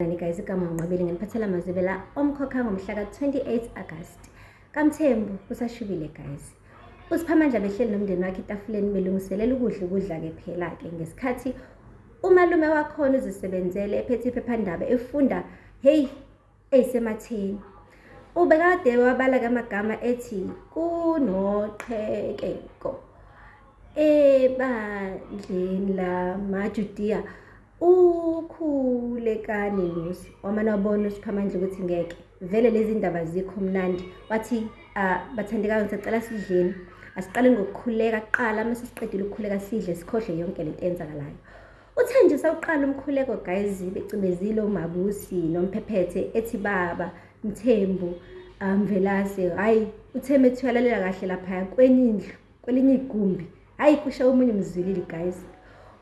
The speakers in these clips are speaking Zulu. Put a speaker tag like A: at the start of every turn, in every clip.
A: Guys, igama uNqabile nginiphathela amazwi la omkhokha ngomhla ka-28 August. Kamthembu usashubile guys. USiphamandla behleli nomndeni wakhe etafuleni belungiselela ukudla-ke phela-ke ngesikhathi umalume wakhona uzisebenzele ephethe iphephandaba efunda eyisematheni. Ubekade wabala kamagama ethi kunoqhekeko ebandleni lamaJudiya ukhulekani Lusi wamane wabona uSiphamandla ukuthi ngeke vele lezi ndaba zikho mnandi. Wathi bathandekayo ngisacela sidleni, asiqale ngokukhuleka kuqala, mase siqedile ukukhuleka sidle sikhohle yonke lento eyenzakalayo. Uthe nje sawuqala umkhuleko guys becibezile uMabusi nomphephethe ethi baba Mthembu Mvelase hayi uthe methwalalela kahle lapha kwelinye igumbi hayi kusha omunye umzwilili guys.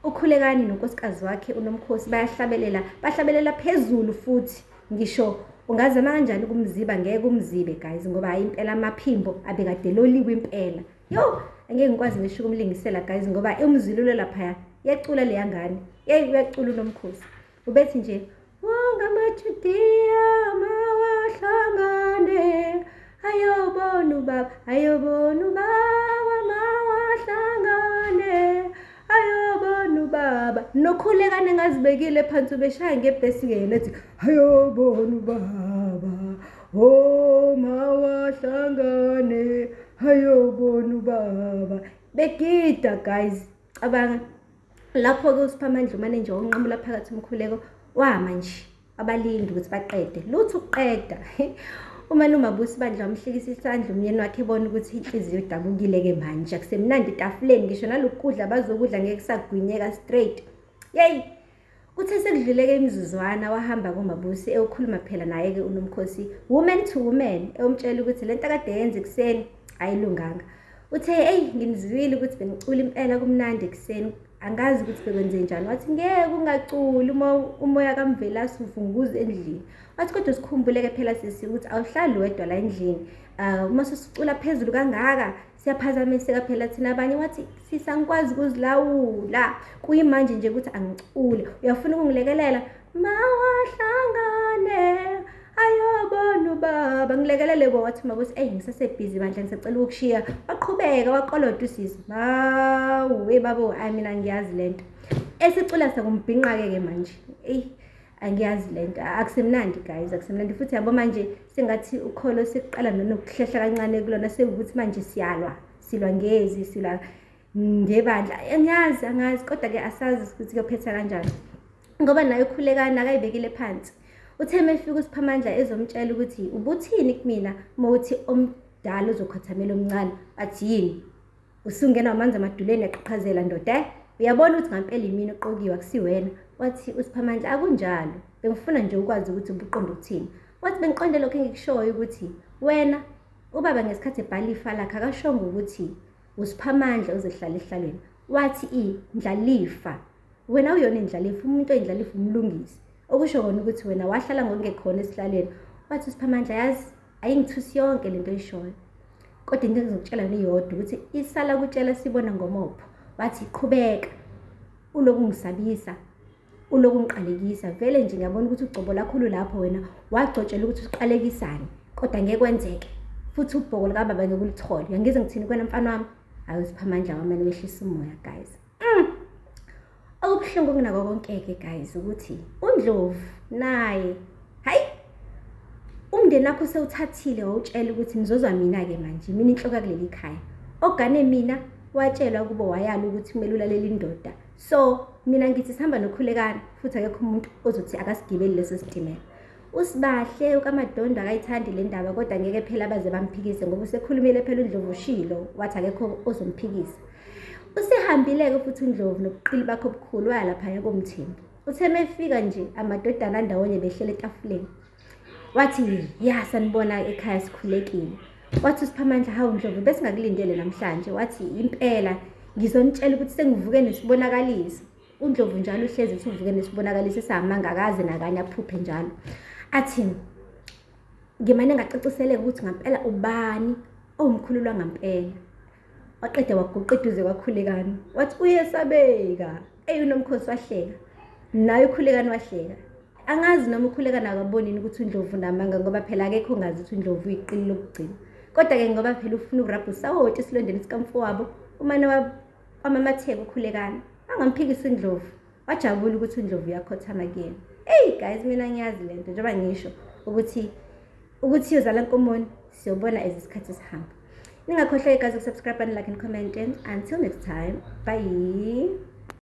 A: Ukhulekani nonkosikazi wakhe uNomkhosi bahlabelela phezulu futhi ngisho ungazama kanjani ukumziba ngeke umzibe guys ngoba hayi impela amaphimbo abekade loliwe impela. Yo angeke ngikwazi ngisho ukumlingisela guys ngoba umzilulo lapha yacula le yangane yacula uNomkhosi ubethi nje wonga amaJudiya mawahlangane ayobona ubaba mawahlangane ayobona ubaba nokhulekane ngazibekile phansi ubeshaya ngebhesi yena ethi ayobona ubaba mawahlangane ayobona ubaba begida guys. Cabanga lapho ke uSiphamandla umane nje onqamula phakathi umkhuleko wama nje abalindi ukuthi baqede lutho uqeda. Uma uMabusi bandla wamhlikisa isandla umyeni wakhe ebona ukuthi inhliziyo idabukile ke manje akusemnandi etafuleni ngisho nalokudla bazokudla ngeke kusagwinyeka straight. Uthe sekudluleke imizuzwana wahamba kuMabusi eyokhuluma phela naye ke uNomkhosi woman to woman eyomtshela ukuthi lento akade yenza ekseni ayilunganga. Uthe ngimzwile ukuthi bengicula impela kumnandi ekseni angazi ukuthi bekwenze njani. Wathi ngeke ungaculi umoya kaMvelase uvunguza endlini. Wathi kodwa sikhumbuleke phela sisi ukuthi awuhlali wedwa la endlini. Uma sisicula phezulu kangaka siyaphazamiseka phela thina abanye. Wathi sisangikwazi ukuzilawula kuyimanje nje ukuthi angicule uyafuna ukungilekelela mawahlangane ayobona ubaba ngilekelele bo. Wathi Mabusi ngisasebhizi bandla ngisacela ukushiya. Waqhubeka waqoloda usisi babo mina ngiyazi lento esicula sakumbhinqa ke manje angiyazi lento akusemnandi guys akusemnandi futhi yabo manje sengathi ukholo siqala nokuhlehla kancane kulona sekuthi manje silwa ngezi silwa ngebandla angazi kodwa ke asazi ukuthi kuyophetha kanjani ngoba naye ukhulekana akayibekile phansi. Uthe mefika uSiphamandla ezomtshela ukuthi ubuthini kumina mawuthi omdala uzokhothamela omncane. Athi yini usungena amanzi amaduleni eqhaqhazela ndoda uyabona ukuthi ngempela imini oqokiwe akusiwena. Wathi uSiphamandla akunjalo bengifuna nje ukwazi ukuthi ubuqondo uthini. Wathi bengiqonde lokho engikushoyo ukuthi wena ubaba ngesikhathi ebhala ifa lakhe akashongo ukuthi uSiphamandla uzehlala ehlalweni. Wathi indlalifa wena uyona indlalifa umuntu oyindlalifa umlungisi okusho kona ukuthi wena wahlala ngokungekhona esihlalweni. Wathi uSiphamandla yazi ayingithusi yonke lento oyishoyo kodwa into engizokutshela niyodwa ukuthi isala kutshela sibona ngomopho. Wathi qhubeka uloku ngisabisa uloku ngiqalekisa vele nje ngiyabona ukuthi ugcobo lakhulu lapho wena wagcotshela ukuthi uqalekisane kodwa ngeke kwenzeke futhi ubhoko lika baba ngeke ulithole. Yangize ngithini kwena mfana wami hayi uSiphamandla wamane wehlisa umoya guys. Okubuhlungu kunako konke guys ukuthi uNdlovu naye hayi umndeni wakho sewuthathile wawutshela ukuthi nizozwa mina ke manje mina inhloka kuleli khaya ogane mina watshelwa kuba wayala ukuthi kumele ulalela indoda. So mina ngithi sihamba nokhulekana futhi akekho umuntu ozothi akasigibeli leso sitimela. Usibahle ukaMadondo akayithandi le ndaba kodwa ngeke phela baze bamphikise ngoba usekhulumile phela uNdlovu ushilo wathi akekho ozomphikisa. Usehambile-ke futhi uNdlovu nobuqili bakho obukhulu waya lapha komthembu. Uthe mefika nje amadodana ndawonye behlele etafuleni. Wathi sanibona ekhaya sikhulekile. Wathi uSiphamandla hawu Ndlovu bese ngakulindele namhlanje. Wathi impela ngizonitshela ukuthi sengivuke nesibonakaliso. uNdlovu njalo uhlezi ethi uvuke nesibonakaliso esamanga akaze nakanye aphuphe njalo. Athi ngimane ngacaciseleka ukuthi ngempela ubani owumkhululwa ngempela. Waqeda waguqiduze kwakhulekana. Wathi uyesabeka uNomkhosi wahleka naye ukhulekana wahleka. angazi noma ukhuleka nakabonini ukuthi uNdlovu namanga ngoba phela akekho ongazi ukuthi uNdlovu uyiqili lokugcina. Kodwa-ke ngoba phela ufuna ukurabha usawoti esilondeni sikamfowabo, umane wamamatheka ukhulekana. Angamphikisa uNdlovu, wajabula ukuthi uNdlovu uyakhothama kuyena. Hey guys, mina ngiyazi lento njengoba ngisho ukuthi yozala Nkomoni siyobona as isikhathi sihamba. Ningakhohlwa guys ukusubscribe and like and comment. Until next time, bye.